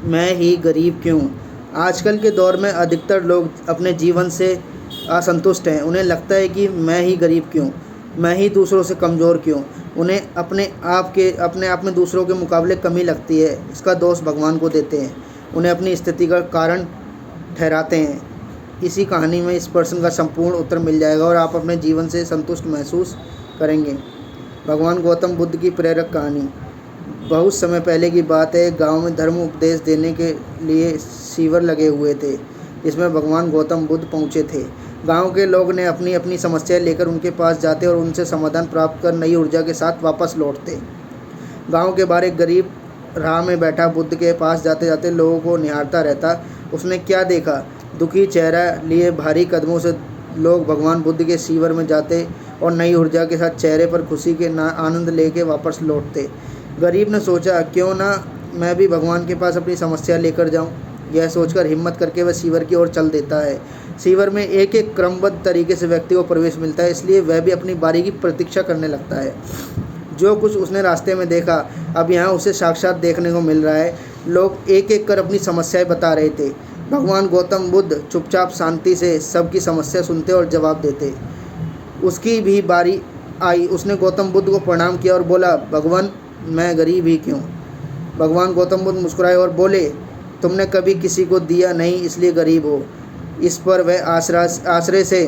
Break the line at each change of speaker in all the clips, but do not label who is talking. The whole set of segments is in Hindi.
मैं ही गरीब क्यों। आजकल के दौर में अधिकतर लोग अपने जीवन से असंतुष्ट हैं। उन्हें लगता है कि मैं ही गरीब क्यों, मैं ही दूसरों से कमज़ोर क्यों। उन्हें अपने आप में दूसरों के मुकाबले कमी लगती है। इसका दोष भगवान को देते हैं, उन्हें अपनी स्थिति का कारण ठहराते हैं। इसी कहानी में इस प्रश्न का संपूर्ण उत्तर मिल जाएगा और आप अपने जीवन से संतुष्ट महसूस करेंगे। भगवान गौतम बुद्ध की प्रेरक कहानी। बहुत समय पहले की बात है। एक गांव में धर्म उपदेश देने के लिए शिविर लगे हुए थे, जिसमें भगवान गौतम बुद्ध पहुंचे थे। गांव के लोग ने अपनी अपनी समस्या लेकर उनके पास जाते और उनसे समाधान प्राप्त कर नई ऊर्जा के साथ वापस लौटते। गांव के बाहर एक गरीब राह में बैठा बुद्ध के पास जाते जाते लोगों को निहारता रहता। उसने क्या देखा, दुखी चेहरा लिए भारी कदमों से लोग भगवान बुद्ध के शिविर में जाते और नई ऊर्जा के साथ चेहरे पर खुशी के आनंद लेके वापस लौटते। गरीब ने सोचा, क्यों ना मैं भी भगवान के पास अपनी समस्या लेकर जाऊं। यह सोचकर हिम्मत करके वह शिविर की ओर चल देता है। शिविर में एक एक क्रमबद्ध तरीके से व्यक्ति को प्रवेश मिलता है, इसलिए वह भी अपनी बारी की प्रतीक्षा करने लगता है। जो कुछ उसने रास्ते में देखा, अब यहाँ उसे साक्षात देखने को मिल रहा है। लोग एक एक कर अपनी समस्याएं बता रहे थे। भगवान गौतम बुद्ध चुपचाप शांति से सबकी समस्या सुनते और जवाब देते। उसकी भी बारी आई। उसने गौतम बुद्ध को प्रणाम किया और बोला, भगवान मैं गरीब ही क्यों। भगवान गौतम बुद्ध मुस्कुराए और बोले, तुमने कभी किसी को दिया नहीं इसलिए गरीब हो। इस पर वह आश्रय से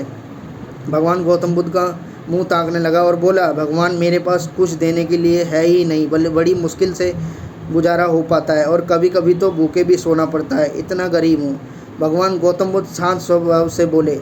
भगवान गौतम बुद्ध का मुंह ताकने लगा और बोला, भगवान मेरे पास कुछ देने के लिए है ही नहीं, बड़ी मुश्किल से गुजारा हो पाता है और कभी कभी तो भूखे भी सोना पड़ता है, इतना गरीब हूँ। भगवान गौतम बुद्ध शांत स्वभाव से बोले,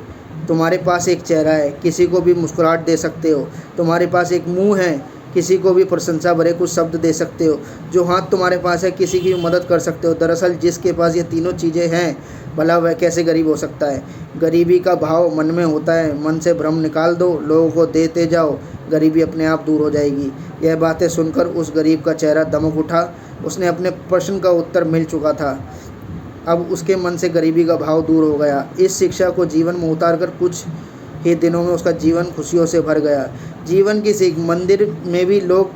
तुम्हारे पास एक चेहरा है, किसी को भी मुस्कुराहट दे सकते हो। तुम्हारे पास एक मुंह है, किसी को भी प्रशंसा भरे कुछ शब्द दे सकते हो। जो हाथ तुम्हारे पास है, किसी की मदद कर सकते हो। दरअसल जिसके पास ये तीनों चीज़ें हैं, भला वह कैसे गरीब हो सकता है। गरीबी का भाव मन में होता है, मन से भ्रम निकाल दो, लोगों को देते जाओ, गरीबी अपने आप दूर हो जाएगी। यह बातें सुनकर उस गरीब का चेहरा दमक उठा। उसने अपने प्रश्न का उत्तर मिल चुका था। अब उसके मन से गरीबी का भाव दूर हो गया। इस शिक्षा को जीवन में उतार कर कुछ ही दिनों में उसका जीवन खुशियों से भर गया। जीवन की सीख। मंदिर में भी लोग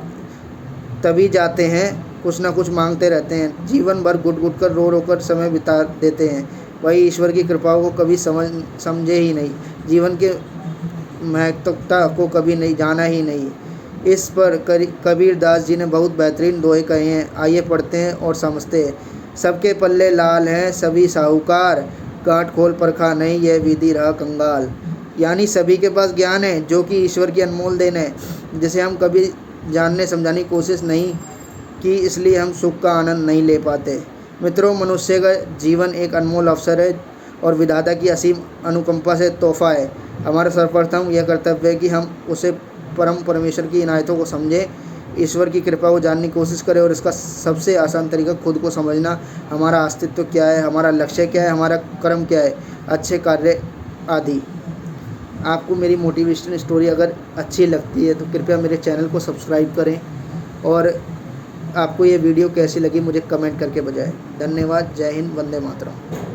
तभी जाते हैं, कुछ ना कुछ मांगते रहते हैं, जीवन भर घुट घुट कर रो रो कर समय बिता देते हैं। वही ईश्वर की कृपाओं को कभी समझे ही नहीं, जीवन के महत्वता को कभी नहीं जाना ही नहीं। इस पर कबीर दास जी ने बहुत बेहतरीन दोहे कहे हैं। आइए पढ़ते हैं और समझते हैं। सबके पल्ले लाल हैं सभी साहूकार, गांठ खोल परखा नहीं यह विधि रहा कंगाल। यानी सभी के पास ज्ञान है, जो कि ईश्वर की अनमोल देन है, जिसे हम कभी जानने समझाने की कोशिश नहीं की, इसलिए हम सुख का आनंद नहीं ले पाते। मित्रों, मनुष्य का जीवन एक अनमोल अवसर है और विधाता की असीम अनुकंपा से तोहफा है। हमारा सर्वप्रथम यह कर्तव्य है कि हम उसे परम परमेश्वर की इनायतों को समझें, ईश्वर की कृपा को जानने की कोशिश करें और इसका सबसे आसान तरीका खुद को समझना। हमारा अस्तित्व क्या है, हमारा लक्ष्य क्या है, हमारा कर्म क्या है, अच्छे कार्य आदि। आपको मेरी मोटिवेशनल स्टोरी अगर अच्छी लगती है तो कृपया मेरे चैनल को सब्सक्राइब करें और आपको ये वीडियो कैसी लगी मुझे कमेंट करके बताएं। धन्यवाद। जय हिंद। वंदे मातरम।